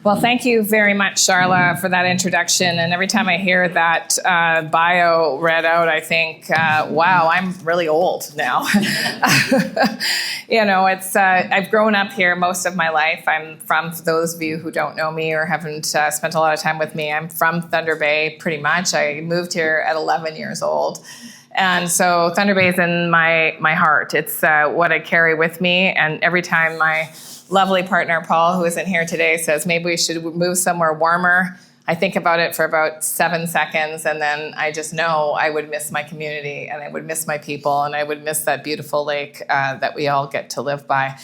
Well, thank you very much, Charla, for that introduction. And every time I hear that bio read out, I think, wow, I'm really old now. I've grown up here most of my life. I'm from, for those of you who don't know me or haven't spent a lot of time with me, I'm from Thunder Bay, pretty much. I moved here at 11 years old. And so Thunder Bay is in my heart. It's what I carry with me. And every time my lovely partner, Paul, who isn't here today, says maybe we should move somewhere warmer, I think about it for about 7 seconds, and then I just know I would miss my community, and I would miss my people, and I would miss that beautiful lake that we all get to live by.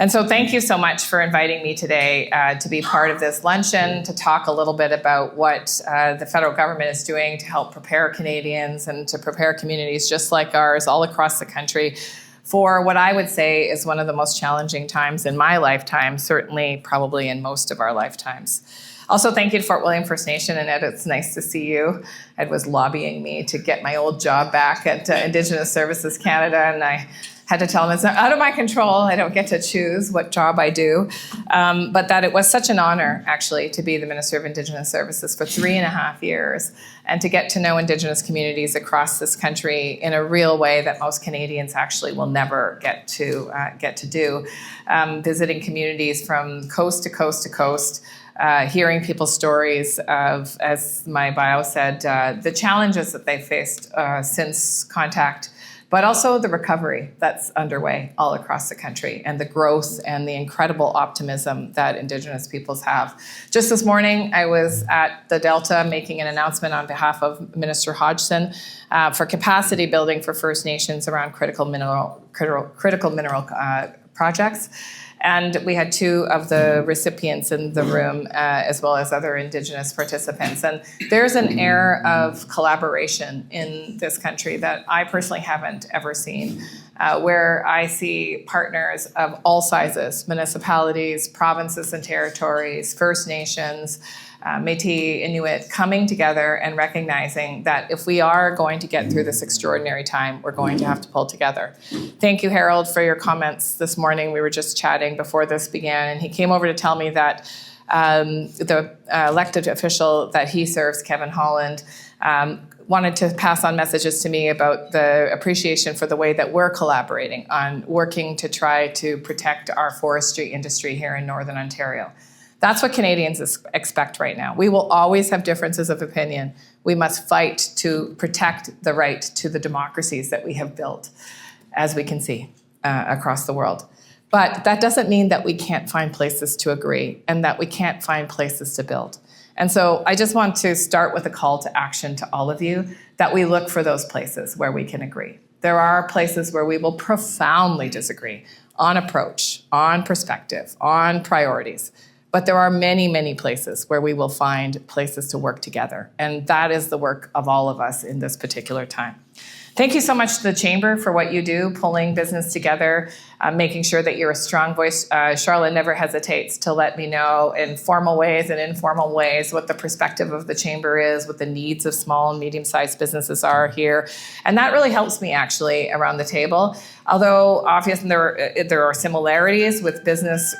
And so thank you so much for inviting me today to be part of this luncheon, to talk a little bit about what the federal government is doing to help prepare Canadians and to prepare communities just like ours all across the country for what I would say is one of the most challenging times in my lifetime, certainly probably in most of our lifetimes. Also, thank you to Fort William First Nation, and Ed, it's nice to see you. Ed was lobbying me to get my old job back at Indigenous Services Canada, and I had to tell him it's out of my control. I don't get to choose what job I do, but that it was such an honor, actually, to be the Minister of Indigenous Services for 3.5 years and to get to know Indigenous communities across this country in a real way that most Canadians actually will never get to do. Visiting communities from coast to coast to coast, hearing people's stories of, as my bio said, the challenges that they faced since contact, but also the recovery that's underway all across the country and the growth and the incredible optimism that Indigenous peoples have. Just this morning, I was at the Delta making an announcement on behalf of Minister Hodgson for capacity building for First Nations around critical mineral projects. And we had 2 of the recipients in the room, as well as other Indigenous participants. And there's an air of collaboration in this country that I personally haven't ever seen, where I see partners of all sizes, municipalities, provinces and territories, First Nations, Métis, Inuit, coming together and recognizing that if we are going to get through this extraordinary time, we're going to have to pull together. Thank you, Harold, for your comments this morning. We were just chatting before this began, and he came over to tell me that the elected official that he serves, Kevin Holland, wanted to pass on messages to me about the appreciation for the way that we're collaborating on working to try to protect our forestry industry here in Northern Ontario. That's what Canadians expect right now. We will always have differences of opinion. We must fight to protect the right to the democracies that we have built, as we can see across the world. But that doesn't mean that we can't find places to agree and that we can't find places to build. And so I just want to start with a call to action to all of you that we look for those places where we can agree. There are places where we will profoundly disagree on approach, on perspective, on priorities. But there are many, many places where we will find places to work together. And that is the work of all of us in this particular time. Thank you so much to the Chamber for what you do, pulling business together, making sure that you're a strong voice. Charlotte never hesitates to let me know in formal ways and informal ways what the perspective of the Chamber is, what the needs of small and medium-sized businesses are here. And that really helps me actually around the table. Although obviously there are similarities with business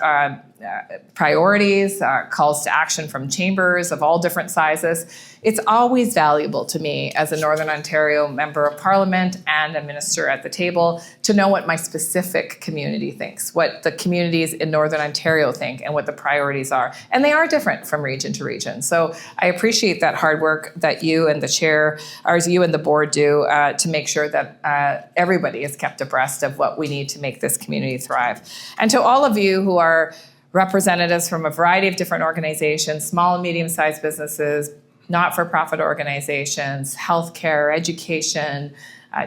priorities, calls to action from chambers of all different sizes. It's always valuable to me as a Northern Ontario Member of Parliament and a minister at the table to know what my specific community thinks, what the communities in Northern Ontario think, and what the priorities are. And they are different from region to region. So I appreciate that hard work that you and the chair, or you and the board do to make sure that everybody is kept abreast of what we need to make this community thrive. And to all of you who are representatives from a variety of different organizations, small and medium-sized businesses, not-for-profit organizations, healthcare, education,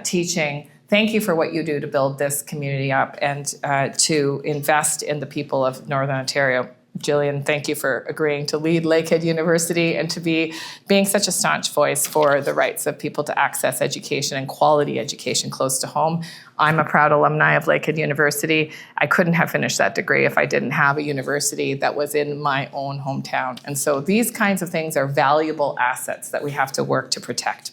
teaching. Thank you for what you do to build this community up and to invest in the people of Northern Ontario. Jillian, thank you for agreeing to lead Lakehead University and to being such a staunch voice for the rights of people to access education and quality education close to home. I'm a proud alumni of Lakehead University. I couldn't have finished that degree if I didn't have a university that was in my own hometown. And so these kinds of things are valuable assets that we have to work to protect.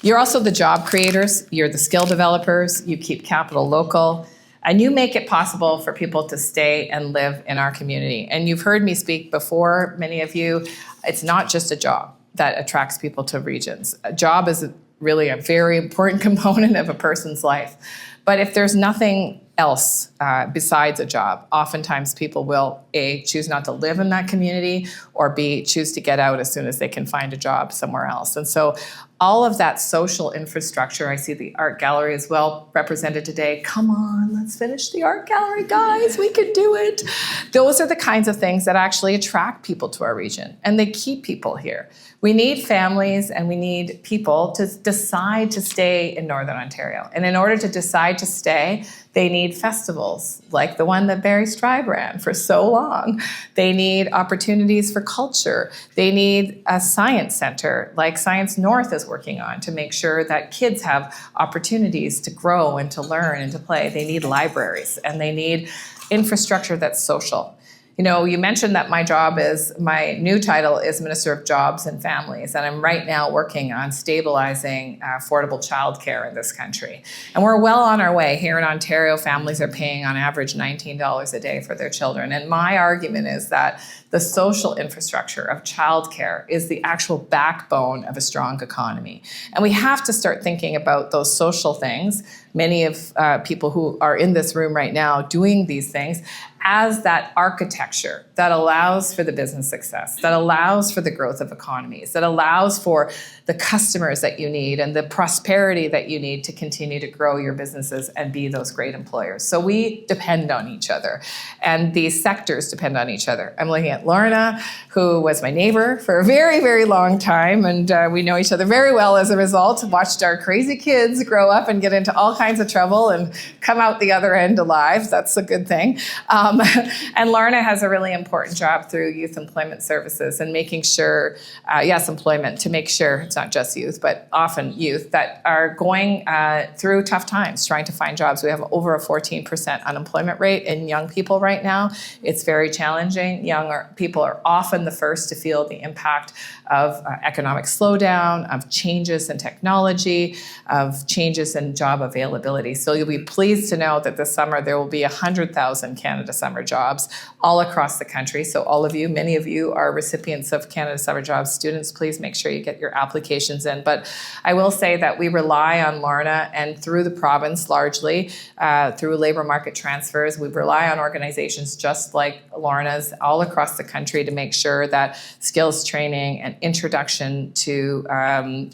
You're also the job creators. You're the skill developers. You keep capital local. And you make it possible for people to stay and live in our community. And you've heard me speak before, many of you, it's not just a job that attracts people to regions. A job is really a very important component of a person's life. But if there's nothing else besides a job, oftentimes people will A, choose not to live in that community, or B, choose to get out as soon as they can find a job somewhere else. And so all of that social infrastructure, I see the art gallery as well represented today. Come on, let's finish the art gallery, guys, we can do it. Those are the kinds of things that actually attract people to our region, and they keep people here. We need families and we need people to decide to stay in Northern Ontario. And in order to decide to stay, they need festivals like the one that Barry Stride ran for so long. They need opportunities for culture. They need a science center like Science North is working on to make sure that kids have opportunities to grow and to learn and to play. They need libraries and they need infrastructure that's social. You know, you mentioned that my new title is Minister of Jobs and Families, and I'm right now working on stabilizing affordable childcare in this country. And we're well on our way. Here in Ontario, families are paying on average $19 a day for their children. And my argument is that the social infrastructure of childcare is the actual backbone of a strong economy. And we have to start thinking about those social things. Many of people who are in this room right now doing these things as that architecture that allows for the business success, that allows for the growth of economies, that allows for the customers that you need and the prosperity that you need to continue to grow your businesses and be those great employers. So we depend on each other, and these sectors depend on each other. I'm looking at Lorna, who was my neighbor for a very, very long time, and we know each other very well as a result. Watched our crazy kids grow up and get into all kinds of trouble and come out the other end alive. That's a good thing. And Lorna has a really important job through Youth Employment Services and making sure, employment, to make sure it's not just youth, but often youth that are going through tough times trying to find jobs. We have over a 14% unemployment rate in young people right now. It's very challenging. Younger people are often the first to feel the impact of economic slowdown, of changes in technology, of changes in job availability. So you'll be pleased to know that this summer there will be 100,000 Canada Summer Jobs all across the country. So all of you, many of you are recipients of Canada Summer Jobs. Students, please make sure you get your applications in. But I will say that we rely on Lorna and through the province largely, through labor market transfers, we rely on organizations just like Lorna's all across the country to make sure that skills training and introduction to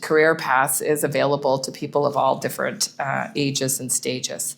career paths is available to people of all different ages and stages.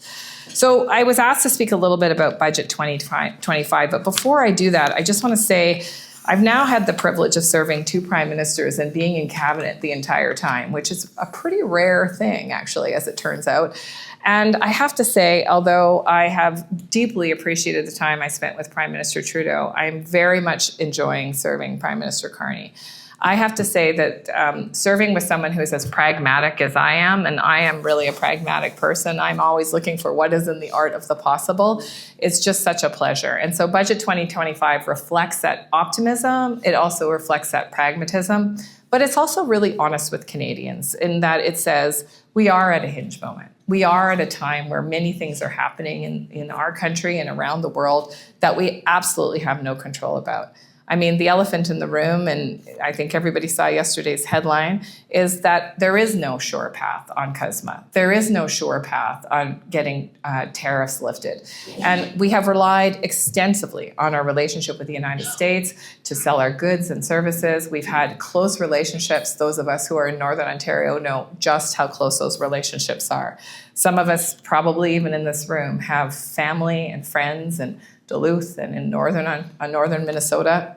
So I was asked to speak a little bit about Budget 2025, but before I do that, I just want to say I've now had the privilege of serving 2 prime ministers and being in cabinet the entire time, which is a pretty rare thing, actually, as it turns out. And I have to say, although I have deeply appreciated the time I spent with Prime Minister Trudeau, I'm very much enjoying serving Prime Minister Carney. I have to say that serving with someone who is as pragmatic as I am, and I am really a pragmatic person, I'm always looking for what is in the art of the possible, it's just such a pleasure. And so Budget 2025 reflects that optimism, it also reflects that pragmatism, but it's also really honest with Canadians in that it says we are at a hinge moment. We are at a time where many things are happening in our country and around the world that we absolutely have no control about. I mean, the elephant in the room, and I think everybody saw yesterday's headline, is that there is no sure path on CUSMA. There is no sure path on getting tariffs lifted. And we have relied extensively on our relationship with the United States to sell our goods and services. We've had close relationships. Those of us who are in Northern Ontario know just how close those relationships are. Some of us, probably even in this room, have family and friends in Duluth and in northern Minnesota.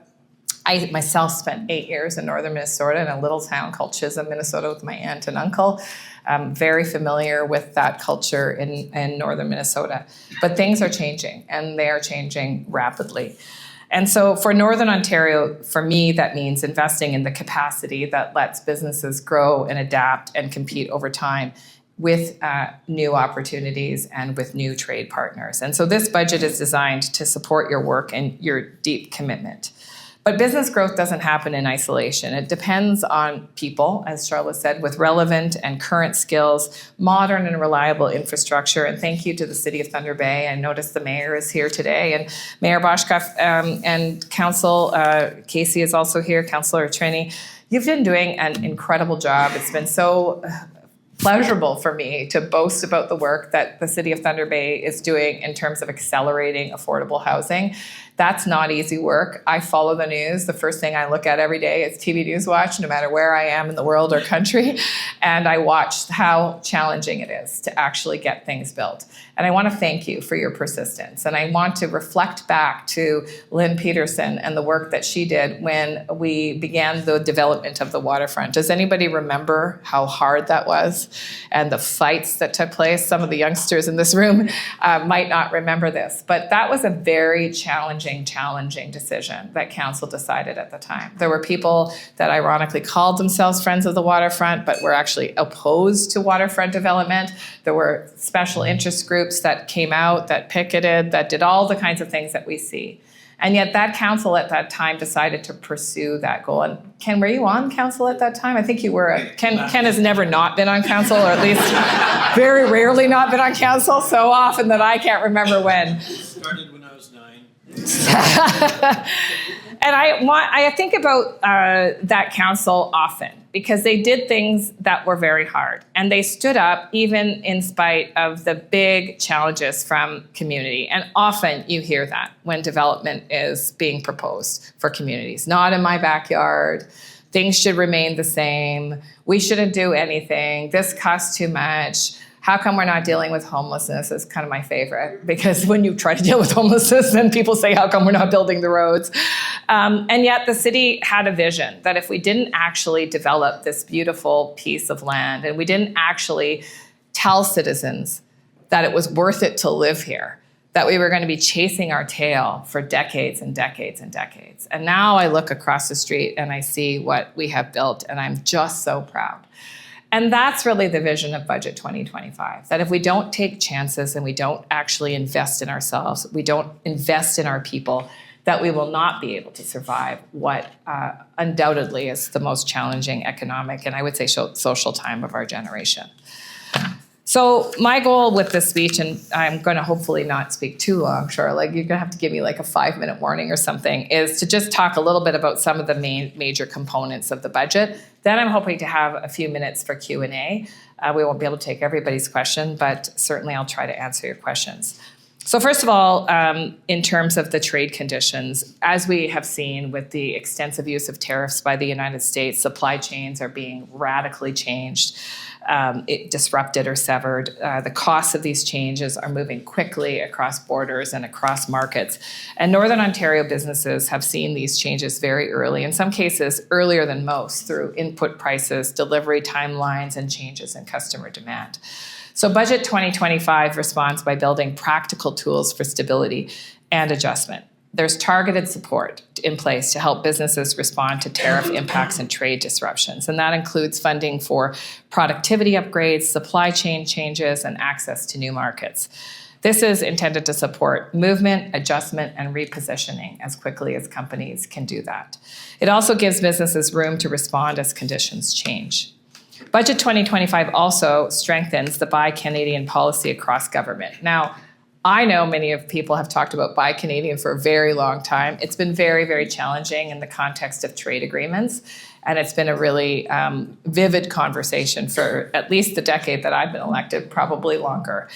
I myself spent 8 years in northern Minnesota in a little town called Chisholm, Minnesota with my aunt and uncle. I'm very familiar with that culture in northern Minnesota. But things are changing, and they are changing rapidly. And so for Northern Ontario, for me, that means investing in the capacity that lets businesses grow and adapt and compete over time with new opportunities and with new trade partners. And so this budget is designed to support your work and your deep commitment. But business growth doesn't happen in isolation. It depends on people, as Charlotte said, with relevant and current skills, modern and reliable infrastructure. And thank you to the City of Thunder Bay. I noticed the mayor is here today, and Mayor Boschkoff and Council Casey is also here, Councillor Trini. You've been doing an incredible job. It's been so pleasurable for me to boast about the work that the City of Thunder Bay is doing in terms of accelerating affordable housing. That's not easy work. I follow the news. The first thing I look at every day is TV News Watch, no matter where I am in the world or country. And I watch how challenging it is to actually get things built. And I want to thank you for your persistence. And I want to reflect back to Lynn Peterson and the work that she did when we began the development of the waterfront. Does anybody remember how hard that was and the fights that took place? Some of the youngsters in this room might not remember this, but that was a very challenging decision that council decided at the time. There were people that ironically called themselves Friends of the Waterfront, but were actually opposed to waterfront development. There were special interest groups that came out, that picketed, that did all the kinds of things that we see. And yet that council at that time decided to pursue that goal. And Ken, were you on council at that time? I think you were. Ken has never not been on council, or at least very rarely not been on council, so often that I can't remember when. Started when I was 9. And I think about that council often, because they did things that were very hard, and they stood up even in spite of the big challenges from community. And often you hear that when development is being proposed for communities. Not in my backyard. Things should remain the same. We shouldn't do anything. This costs too much. How come we're not dealing with homelessness is kind of my favorite, because when you try to deal with homelessness, then people say, how come we're not building the roads? And yet the city had a vision that if we didn't actually develop this beautiful piece of land, and we didn't actually tell citizens that it was worth it to live here, that we were going to be chasing our tail for decades and decades and decades. And now I look across the street and I see what we have built, and I'm just so proud. And that's really the vision of Budget 2025, that if we don't take chances and we don't actually invest in ourselves, we don't invest in our people, that we will not be able to survive what undoubtedly is the most challenging economic and I would say social time of our generation. So my goal with this speech, and I'm going to hopefully not speak too long, Charlotte, you're going to have to give me like a 5-minute warning or something, is to just talk a little bit about some of the major components of the budget. Then I'm hoping to have a few minutes for Q&A. We won't be able to take everybody's question, but certainly I'll try to answer your questions. So first of all, in terms of the trade conditions, as we have seen with the extensive use of tariffs by the United States, supply chains are being radically changed. Disrupted or severed. The costs of these changes are moving quickly across borders and across markets. And Northern Ontario businesses have seen these changes very early, in some cases earlier than most, through input prices, delivery timelines, and changes in customer demand. So Budget 2025 responds by building practical tools for stability and adjustment. There's targeted support in place to help businesses respond to tariff impacts and trade disruptions. And that includes funding for productivity upgrades, supply chain changes, and access to new markets. This is intended to support movement, adjustment, and repositioning as quickly as companies can do that. It also gives businesses room to respond as conditions change. Budget 2025 also strengthens the Buy Canadian policy across government. Now, I know many of people have talked about Buy Canadian for a very long time. It's been very, very challenging in the context of trade agreements. And it's been a really vivid conversation for at least the decade that I've been elected, probably longer.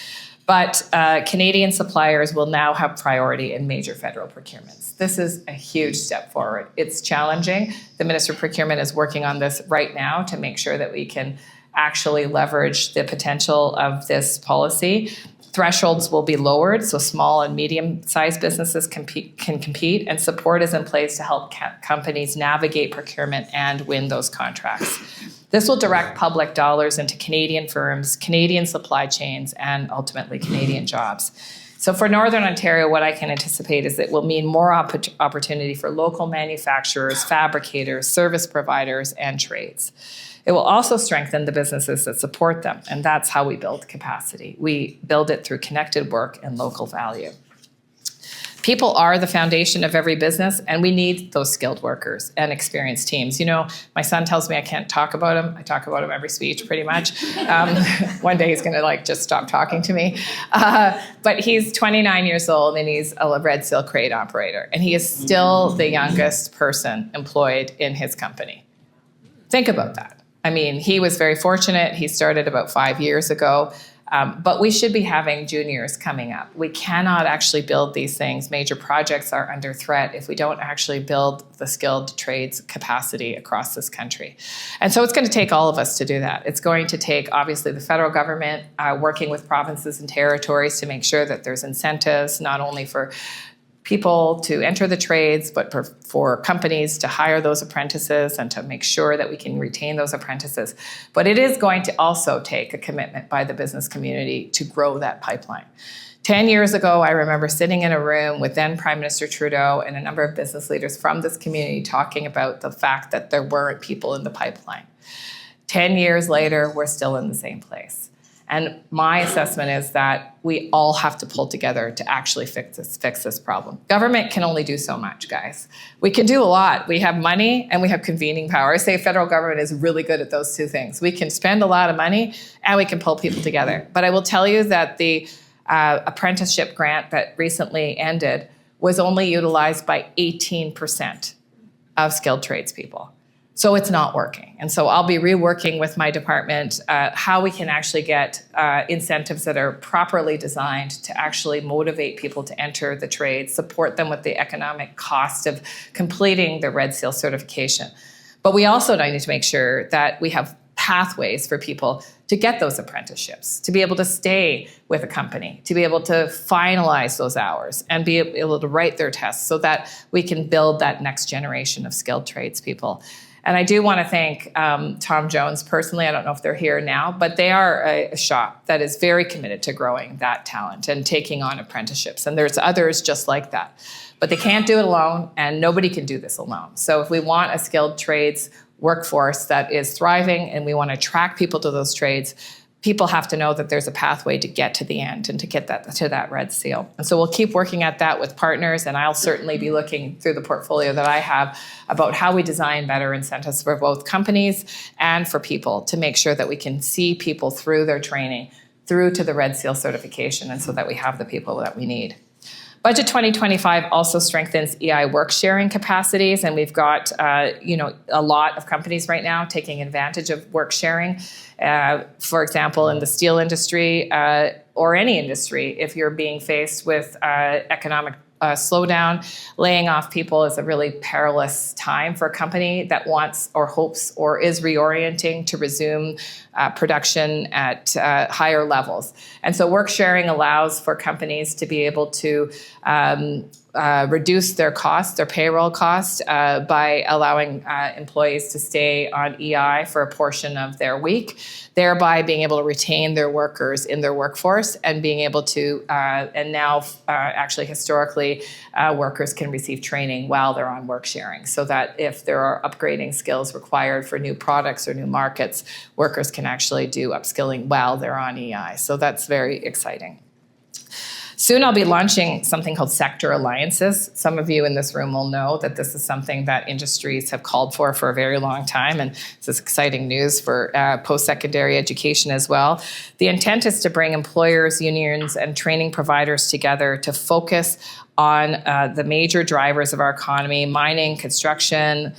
But Canadian suppliers will now have priority in major federal procurements. This is a huge step forward. It's challenging. The Minister of Procurement is working on this right now to make sure that we can actually leverage the potential of this policy. Thresholds will be lowered so small and medium-sized businesses can compete, and support is in place to help companies navigate procurement and win those contracts. This will direct public dollars into Canadian firms, Canadian supply chains, and ultimately Canadian jobs. So for Northern Ontario, what I can anticipate is it will mean more opportunity for local manufacturers, fabricators, service providers, and trades. It will also strengthen the businesses that support them, and that's how we build capacity. We build it through connected work and local value. People are the foundation of every business, and we need those skilled workers and experienced teams. You know, my son tells me I can't talk about him. I talk about him every speech, pretty much. One day he's going to just stop talking to me. But he's 29 years old, and he's a red seal crate operator, and he is still the youngest person employed in his company. Think about that. I mean, he was very fortunate. He started about 5 years ago. But we should be having juniors coming up. We cannot actually build these things. Major projects are under threat if we don't actually build the skilled trades capacity across this country. And so it's going to take all of us to do that. It's going to take, obviously, the federal government working with provinces and territories to make sure that there's incentives, not only for people to enter the trades, but for companies to hire those apprentices and to make sure that we can retain those apprentices. But it is going to also take a commitment by the business community to grow that pipeline. 10 years ago, I remember sitting in a room with then Prime Minister Trudeau and a number of business leaders from this community talking about the fact that there weren't people in the pipeline. 10 years later, we're still in the same place. And my assessment is that we all have to pull together to actually fix this problem. Government can only do so much, guys. We can do a lot. We have money and we have convening power. I say federal government is really good at those two things. We can spend a lot of money and we can pull people together. But I will tell you that the apprenticeship grant that recently ended was only utilized by 18% of skilled tradespeople. So it's not working. And so I'll be reworking with my department how we can actually get incentives that are properly designed to actually motivate people to enter the trade, support them with the economic cost of completing the Red Seal certification. But we also need to make sure that we have pathways for people to get those apprenticeships, to be able to stay with a company, to be able to finalize those hours and be able to write their tests so that we can build that next generation of skilled tradespeople. And I do want to thank Tom Jones personally. I don't know if they're here now, but they are a shop that is very committed to growing that talent and taking on apprenticeships. And there's others just like that. But they can't do it alone, and nobody can do this alone. So if we want a skilled trades workforce that is thriving and we want to attract people to those trades, people have to know that there's a pathway to get to the end and to get that to that Red Seal. And so we'll keep working at that with partners, and I'll certainly be looking through the portfolio that I have about how we design better incentives for both companies and for people to make sure that we can see people through their training, through to the Red Seal certification, and so that we have the people that we need. Budget 2025 also strengthens EI work sharing capacities, and we've got a lot of companies right now taking advantage of work sharing. For example, in the steel industry or any industry, if you're being faced with economic slowdown, laying off people is a really perilous time for a company that wants or hopes or is reorienting to resume production at higher levels. And so work sharing allows for companies to be able to reduce their costs, their payroll costs, by allowing employees to stay on EI for a portion of their week, thereby being able to retain their workers in their workforce and being able to, and now actually historically, workers can receive training while they're on work sharing, so that if there are upgrading skills required for new products or new markets, workers can actually do upskilling while they're on EI. So that's very exciting. Soon I'll be launching something called sector alliances. Some of you in this room will know that this is something that industries have called for a very long time, and this is exciting news for post-secondary education as well. The intent is to bring employers, unions, and training providers together to focus on the major drivers of our economy: mining, construction,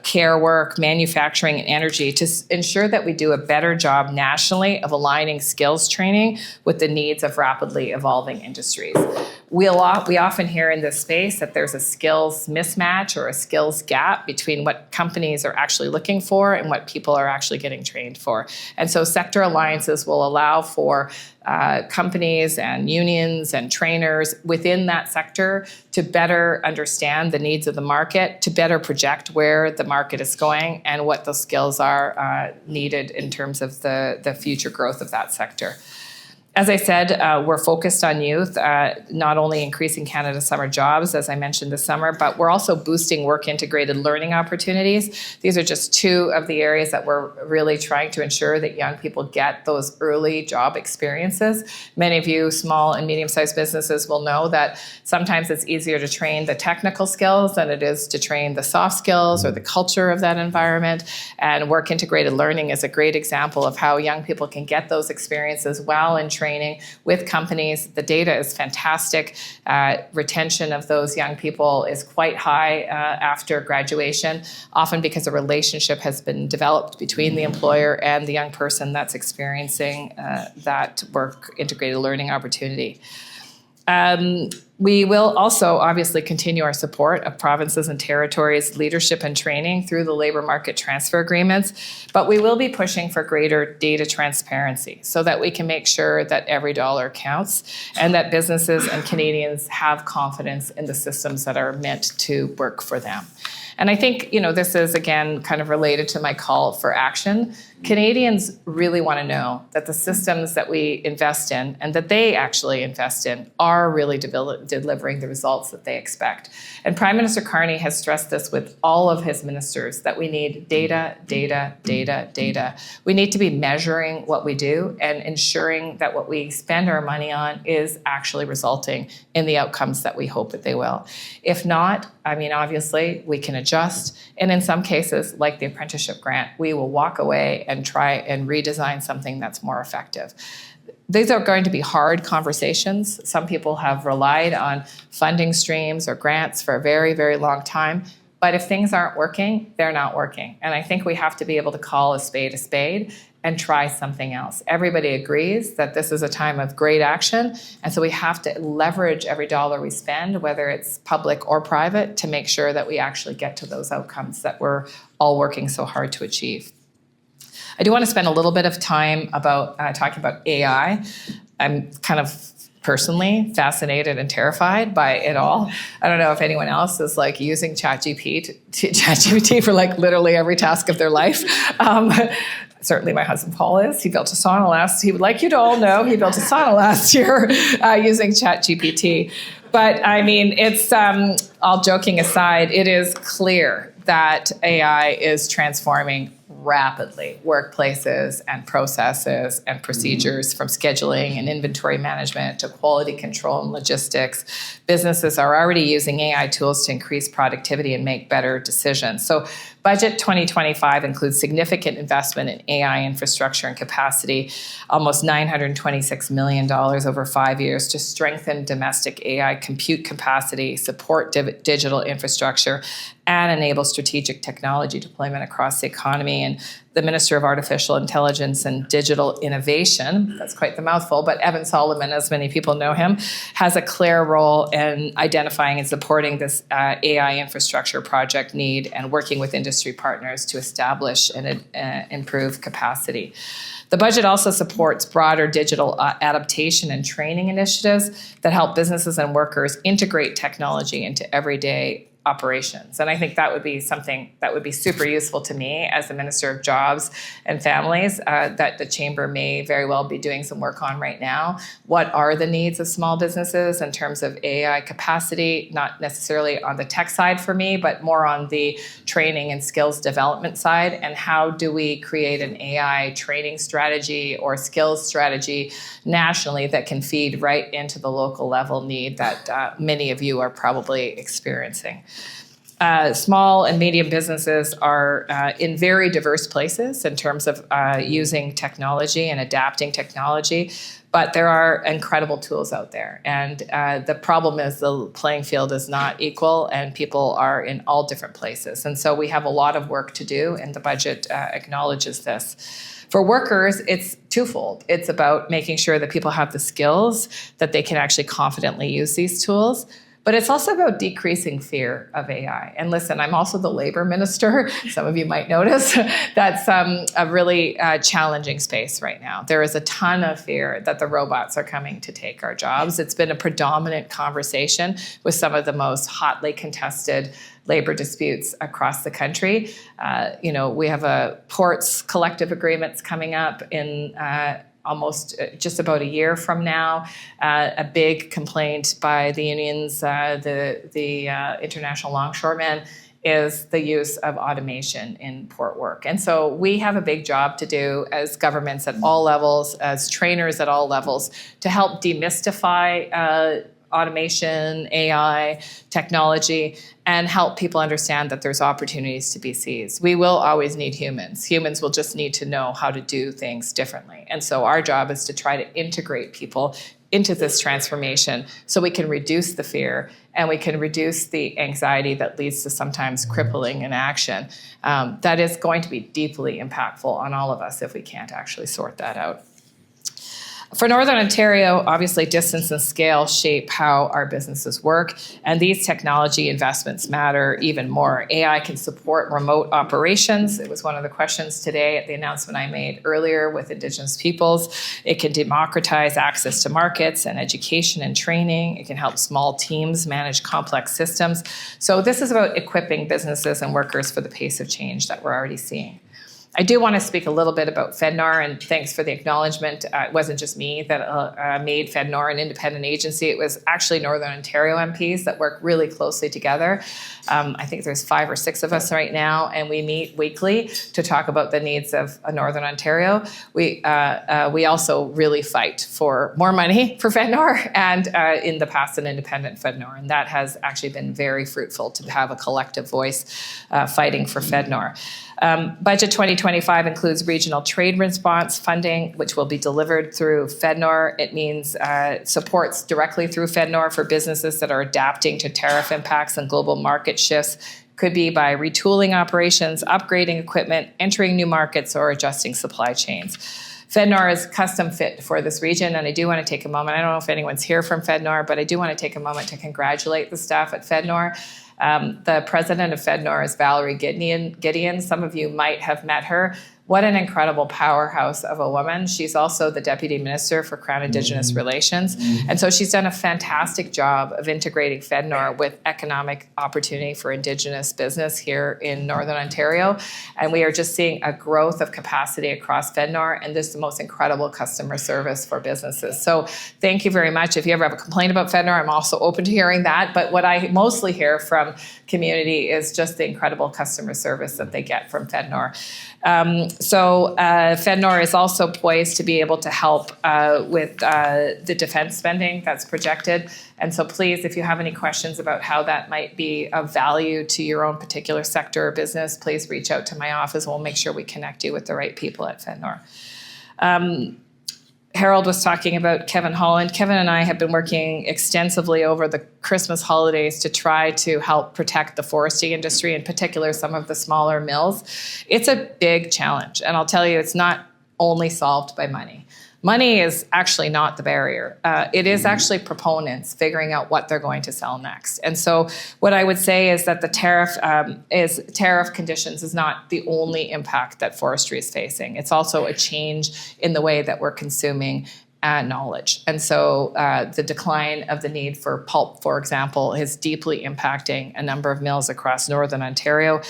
care work, manufacturing, and energy, to ensure that we do a better job nationally of aligning skills training with the needs of rapidly evolving industries. We often hear in this space that there's a skills mismatch or a skills gap between what companies are actually looking for and what people are actually getting trained for. And so sector alliances will allow for companies and unions and trainers within that sector to better understand the needs of the market, to better project where the market is going and what those skills are needed in terms of the future growth of that sector. As I said, we're focused on youth, not only increasing Canada's summer jobs, as I mentioned this summer, but we're also boosting work-integrated learning opportunities. These are just two of the areas that we're really trying to ensure that young people get those early job experiences. Many of you small and medium-sized businesses will know that sometimes it's easier to train the technical skills than it is to train the soft skills or the culture of that environment. And work-integrated learning is a great example of how young people can get those experiences while in training with companies. The data is fantastic. Retention of those young people is quite high after graduation, often because a relationship has been developed between the employer and the young person that's experiencing that work-integrated learning opportunity. We will also obviously continue our support of provinces and territories' leadership and training through the labour market transfer agreements, but we will be pushing for greater data transparency so that we can make sure that every dollar counts and that businesses and Canadians have confidence in the systems that are meant to work for them. And I think, this is, again, kind of related to my call for action. Canadians really want to know that the systems that we invest in and that they actually invest in are really delivering the results that they expect. And Prime Minister Carney has stressed this with all of his ministers, that we need data, data, data, data. We need to be measuring what we do and ensuring that what we spend our money on is actually resulting in the outcomes that we hope that they will. If not, obviously, we can adjust. And in some cases, like the apprenticeship grant, we will walk away and try and redesign something that's more effective. These are going to be hard conversations. Some people have relied on funding streams or grants for a very, very long time. But if things aren't working, they're not working. And I think we have to be able to call a spade and try something else. Everybody agrees that this is a time of great action. And so we have to leverage every dollar we spend, whether it's public or private, to make sure that we actually get to those outcomes that we're all working so hard to achieve. I do want to spend a little bit of time about talking about AI. I'm kind of personally fascinated and terrified by it all. I don't know if anyone else is using ChatGPT for literally every task of their life. Certainly my husband Paul is. He built a sauna he would like you to all know he built a sauna last year using ChatGPT. But it's all joking aside, it is clear that AI is transforming rapidly workplaces and processes and procedures, from scheduling and inventory management to quality control and logistics. Businesses are already using AI tools to increase productivity and make better decisions. So Budget 2025 includes significant investment in AI infrastructure and capacity, almost $926 million over 5 years, to strengthen domestic AI compute capacity, support digital infrastructure, and enable strategic technology deployment across the economy. And the Minister of Artificial Intelligence and Digital Innovation, that's quite the mouthful, but Evan Solomon, as many people know him, has a clear role in identifying and supporting this AI infrastructure project need and working with industry partners to establish and improve capacity. The budget also supports broader digital adaptation and training initiatives that help businesses and workers integrate technology into everyday operations. And I think that would be something that would be super useful to me as the Minister of Jobs and Families, that the Chamber may very well be doing some work on right now. What are the needs of small businesses in terms of AI capacity, not necessarily on the tech side for me, but more on the training and skills development side? And how do we create an AI training strategy or skills strategy nationally that can feed right into the local level need that many of you are probably experiencing? Small and medium businesses are in very diverse places in terms of using technology and adapting technology, but there are incredible tools out there. And the problem is the playing field is not equal and people are in all different places. And so we have a lot of work to do, and the budget acknowledges this. For workers, it's twofold. It's about making sure that people have the skills that they can actually confidently use these tools. But it's also about decreasing fear of AI. And listen, I'm also the labor minister. Some of you might notice that's a really challenging space right now. There is a ton of fear that the robots are coming to take our jobs. It's been a predominant conversation with some of the most hotly contested labor disputes across the country. We have ports collective agreements coming up in almost just about a year from now. A big complaint by the unions, the international longshoremen, is the use of automation in port work. And so we have a big job to do as governments at all levels, as trainers at all levels, to help demystify automation, AI, technology, and help people understand that there's opportunities to be seized. We will always need humans. Humans will just need to know how to do things differently. And so our job is to try to integrate people into this transformation so we can reduce the fear and we can reduce the anxiety that leads to sometimes crippling inaction. That is going to be deeply impactful on all of us if we can't actually sort that out. For Northern Ontario, obviously distance and scale shape how our businesses work, and these technology investments matter even more. AI can support remote operations. It was one of the questions today at the announcement I made earlier with Indigenous peoples. It can democratize access to markets and education and training. It can help small teams manage complex systems. So this is about equipping businesses and workers for the pace of change that we're already seeing. I do want to speak a little bit about FedNor, and thanks for the acknowledgement. It wasn't just me that made FedNor an independent agency. It was actually Northern Ontario MPs that work really closely together. I think there's 5 or 6 of us right now, and we meet weekly to talk about the needs of Northern Ontario. We also really fight for more money for FedNor, and in the past an independent FedNor, and that has actually been very fruitful to have a collective voice fighting for FedNor. Budget 2025 includes regional trade response funding, which will be delivered through FedNor. It means supports directly through FedNor for businesses that are adapting to tariff impacts and global market shifts. Could be by retooling operations, upgrading equipment, entering new markets, or adjusting supply chains. FedNor is custom fit for this region, and I do want to take a moment. I don't know if anyone's here from FedNor, but I do want to take a moment to congratulate the staff at FedNor. The president of FedNor is Valerie Gideon. Some of you might have met her. What an incredible powerhouse of a woman. She's also the Deputy Minister for Crown Indigenous Relations. And so she's done a fantastic job of integrating FedNor with economic opportunity for Indigenous business here in Northern Ontario. And we are just seeing a growth of capacity across FedNor, and this is the most incredible customer service for businesses. So thank you very much. If you ever have a complaint about FedNor, I'm also open to hearing that. But what I mostly hear from community is just the incredible customer service that they get from FedNor. FedNor is also poised to be able to help with the defense spending that's projected. And so please, if you have any questions about how that might be of value to your own particular sector or business, please reach out to my office. We'll make sure we connect you with the right people at FedNor. Harold was talking about Kevin Holland. Kevin and I have been working extensively over the Christmas holidays to try to help protect the forestry industry, in particular some of the smaller mills. It's a big challenge, and I'll tell you, it's not only solved by money. Money is actually not the barrier. It is actually proponents figuring out what they're going to sell next. And so what I would say is that the tariff conditions is not the only impact that forestry is facing. It's also a change in the way that we're consuming knowledge. And so the decline of the need for pulp, for example, is deeply impacting a number of mills across Northern Ontario.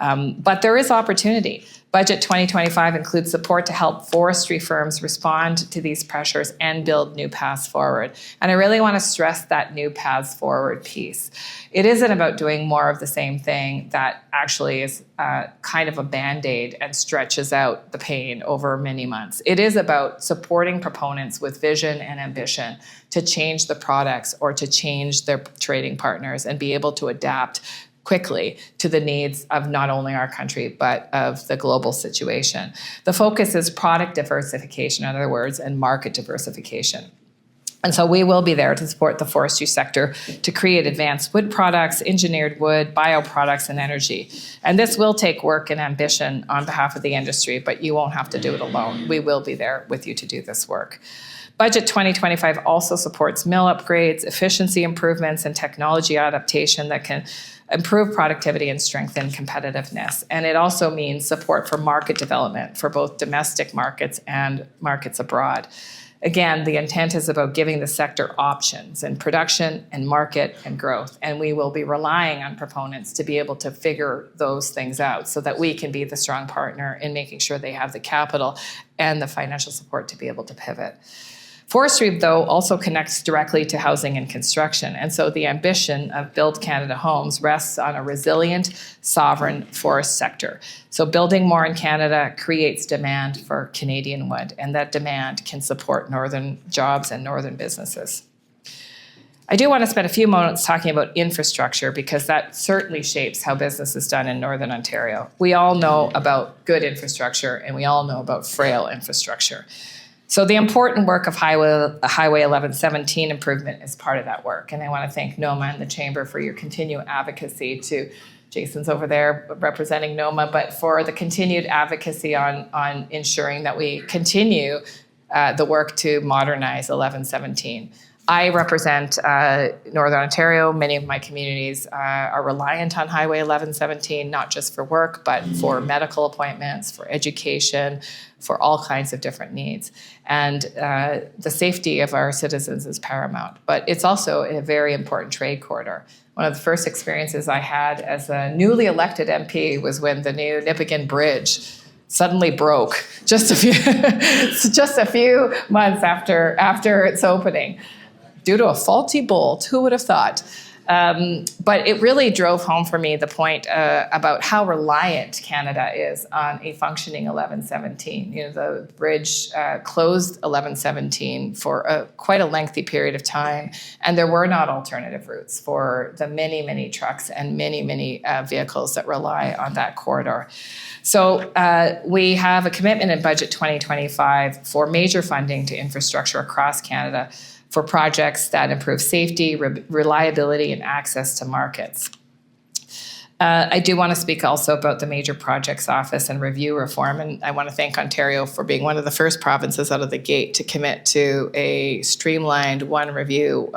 But there is opportunity. Budget 2025 includes support to help forestry firms respond to these pressures and build new paths forward. And I really want to stress that new paths forward piece. It isn't about doing more of the same thing that actually is kind of a Band-Aid and stretches out the pain over many months. It is about supporting proponents with vision and ambition to change the products or to change their trading partners and be able to adapt quickly to the needs of not only our country, but of the global situation. The focus is product diversification, in other words, and market diversification. And so we will be there to support the forestry sector to create advanced wood products, engineered wood, bioproducts, and energy. And this will take work and ambition on behalf of the industry, but you won't have to do it alone. We will be there with you to do this work. Budget 2025 also supports mill upgrades, efficiency improvements, and technology adaptation that can improve productivity and strengthen competitiveness. And it also means support for market development for both domestic markets and markets abroad. Again, the intent is about giving the sector options in production and market and growth, and we will be relying on proponents to be able to figure those things out so that we can be the strong partner in making sure they have the capital and the financial support to be able to pivot. Forestry, though, also connects directly to housing and construction, and so the ambition of Build Canada Homes rests on a resilient, sovereign forest sector. So building more in Canada creates demand for Canadian wood, and that demand can support northern jobs and northern businesses. I do want to spend a few moments talking about infrastructure because that certainly shapes how business is done in Northern Ontario. We all know about good infrastructure, and we all know about frail infrastructure. So the important work of Highway 1117 improvement is part of that work. And I want to thank NOMA and the Chamber for your continued advocacy to, Jason's over there representing NOMA, but for the continued advocacy on ensuring that we continue the work to modernize 1117. I represent Northern Ontario. Many of my communities are reliant on Highway 1117, not just for work, but for medical appointments, for education, for all kinds of different needs. And the safety of our citizens is paramount. But it's also a very important trade corridor. One of the first experiences I had as a newly elected MP was when the new Nipigon Bridge suddenly broke just a few months after its opening, due to a faulty bolt. Who would have thought? But it really drove home for me the point about how reliant Canada is on a functioning 1117. You know, the bridge closed 1117 for quite a lengthy period of time, and there were not alternative routes for the many, many trucks and many, many vehicles that rely on that corridor. So we have a commitment in Budget 2025 for major funding to infrastructure across Canada for projects that improve safety, reliability, and access to markets. I do want to speak also about the Major Projects Office and review reform, and I want to thank Ontario for being one of the first provinces out of the gate to commit to a streamlined one review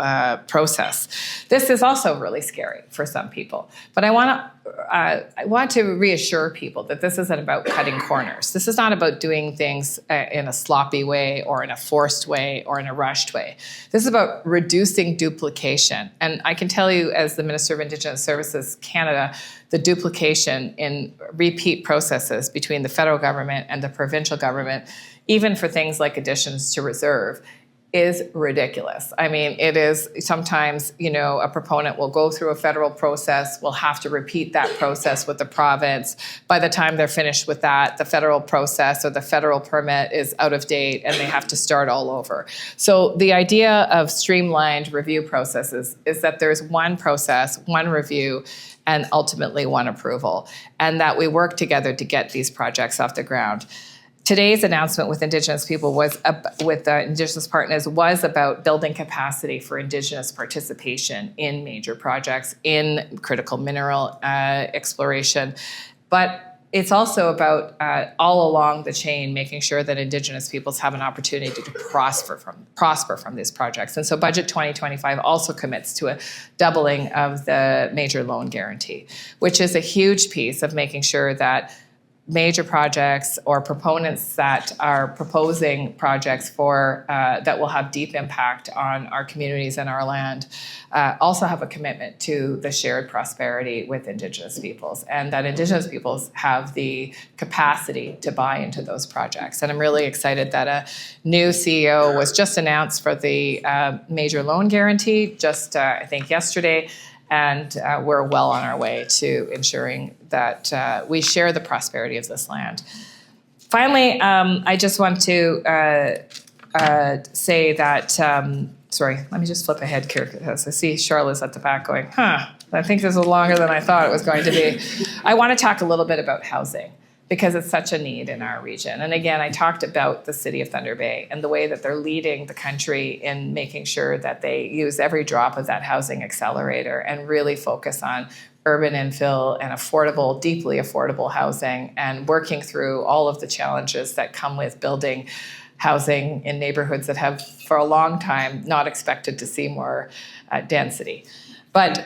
process. This is also really scary for some people, but I want to reassure people that this isn't about cutting corners. This is not about doing things in a sloppy way or in a forced way or in a rushed way. This is about reducing duplication. And I can tell you, as the Minister of Indigenous Services Canada, the duplication in repeat processes between the federal government and the provincial government, even for things like additions to reserve, is ridiculous. I mean, it is sometimes, you know, a proponent will go through a federal process, will have to repeat that process with the province. By the time they're finished with that, the federal process or the federal permit is out of date and they have to start all over. So the idea of streamlined review processes is that there's one process, one review, and ultimately one approval, and that we work together to get these projects off the ground. Today's announcement with Indigenous people with Indigenous partners was about building capacity for Indigenous participation in major projects, in critical mineral exploration. But it's also about all along the chain, making sure that Indigenous peoples have an opportunity to prosper from these projects. And so Budget 2025 also commits to a doubling of the major loan guarantee, which is a huge piece of making sure that major projects or proponents that are proposing projects for that will have deep impact on our communities and our land also have a commitment to the shared prosperity with Indigenous peoples, and that Indigenous peoples have the capacity to buy into those projects. And I'm really excited that a new CEO was just announced for the major loan guarantee just I think yesterday. And we're well on our way to ensuring that we share the prosperity of this land. Finally, I just want to say that, sorry, let me just flip ahead here because I see Charlotte's at the back going, I think this is longer than I thought it was going to be. I want to talk a little bit about housing, because it's such a need in our region. And again, I talked about the City of Thunder Bay and the way that they're leading the country in making sure that they use every drop of that housing accelerator and really focus on urban infill and affordable, deeply affordable housing, and working through all of the challenges that come with building housing in neighborhoods that have, for a long time, not expected to see more density. But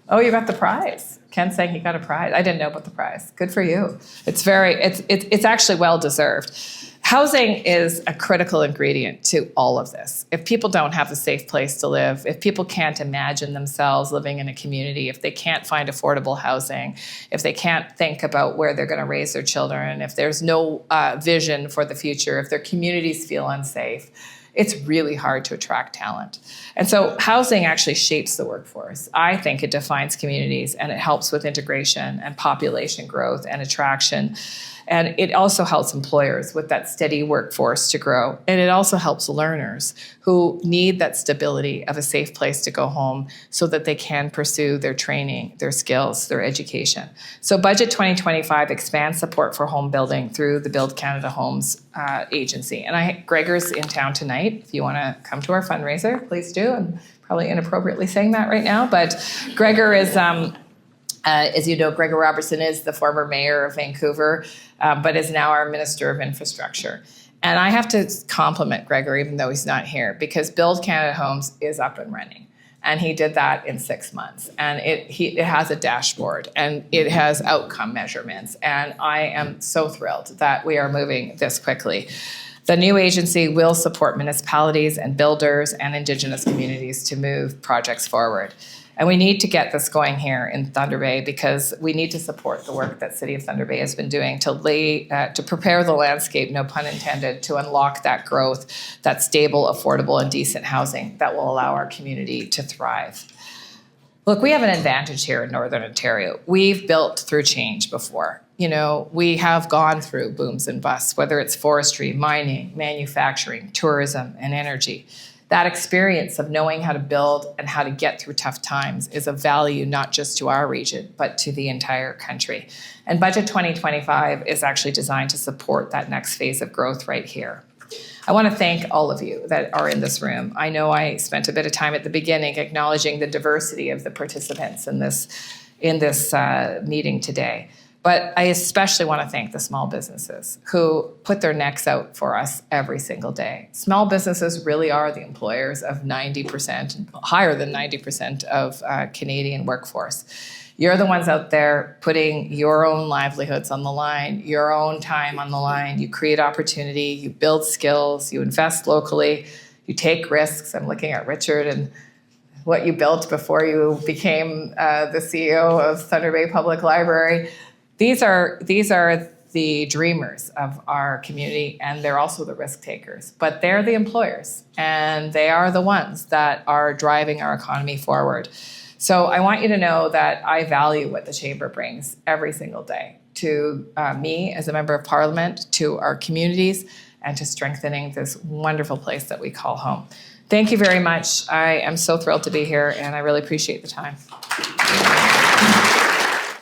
oh, you got the prize. Ken's saying he got a prize. I didn't know about the prize. Good for you. It's actually well deserved. Housing is a critical ingredient to all of this. If people don't have a safe place to live, if people can't imagine themselves living in a community, if they can't find affordable housing, if they can't think about where they're going to raise their children, if there's no vision for the future, if their communities feel unsafe, it's really hard to attract talent. And so housing actually shapes the workforce. I think it defines communities, and it helps with integration and population growth and attraction. And it also helps employers with that steady workforce to grow. And it also helps learners who need that stability of a safe place to go home so that they can pursue their training, their skills, their education. So Budget 2025 expands support for home building through the Build Canada Homes agency. And Gregor's in town tonight. If you want to come to our fundraiser, please do. I'm probably inappropriately saying that right now, but Gregor is... as you know, Gregor Robertson is the former mayor of Vancouver, but is now our Minister of Infrastructure. And I have to compliment Gregor, even though he's not here, because Build Canada Homes is up and running. And he did that in 6 months. And it has a dashboard, and it has outcome measurements. And I am so thrilled that we are moving this quickly. The new agency will support municipalities and builders and Indigenous communities to move projects forward. And we need to get this going here in Thunder Bay because we need to support the work that City of Thunder Bay has been doing to prepare the landscape, no pun intended, to unlock that growth, that stable, affordable, and decent housing that will allow our community to thrive. Look, we have an advantage here in Northern Ontario. We've built through change before. You know, we have gone through booms and busts, whether it's forestry, mining, manufacturing, tourism, and energy. That experience of knowing how to build and how to get through tough times is of value not just to our region, but to the entire country. And Budget 2025 is actually designed to support that next phase of growth right here. I want to thank all of you that are in this room. I know I spent a bit of time at the beginning acknowledging the diversity of the participants in this meeting today. But I especially want to thank the small businesses who put their necks out for us every single day. Small businesses really are the employers of 90%, higher than 90% of Canadian workforce. You're the ones out there putting your own livelihoods on the line, your own time on the line. You create opportunity, you build skills, you invest locally, you take risks. I'm looking at Richard and what you built before you became the CEO of Thunder Bay Public Library. These are the dreamers of our community, and they're also the risk takers. But they're the employers, and they are the ones that are driving our economy forward. So I want you to know that I value what the Chamber brings every single day to me as a member of Parliament, to our communities, and to strengthening this wonderful place that we call home. Thank you very much. I am so thrilled to be here, and I really appreciate the time.